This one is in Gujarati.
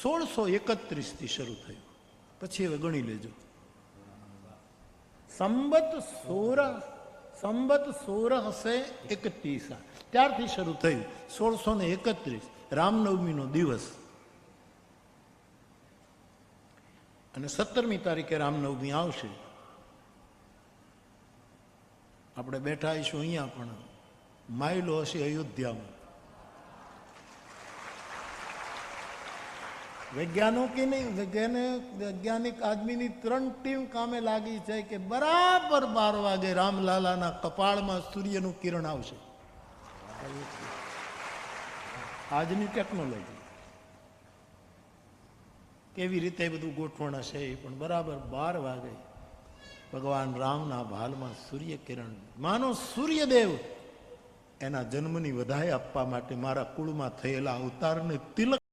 1631 થી શરૂ થયું. પછી હવે ગણી લેજો. સંબત 1631 ત્યારથી શરૂ થયું. 1631 રામનવમીનો દિવસ અને 17મી તારીખે રામનવમી આવશે. આપણે બેઠા આવીશું અહીંયા, પણ માયલો હશે અયોધ્યામાં. વૈજ્ઞાનિક આદમીની 3 ટીમ કામે લાગી છે કે બરાબર 12 વાગે રામલાલાના કપાળમાં સૂર્યનું કિરણ આવશે. આજની ટેકનોલોજી કેવી રીતે બધું ગોઠવણ હશે, પણ બરાબર 12 વાગે ભગવાન રામના ભાલમાં સૂર્ય કિરણ. માનો સૂર્યદેવ એના જન્મની વધાઈ આપવા માટે મારા કુળમાં થયેલા અવતારને તિલક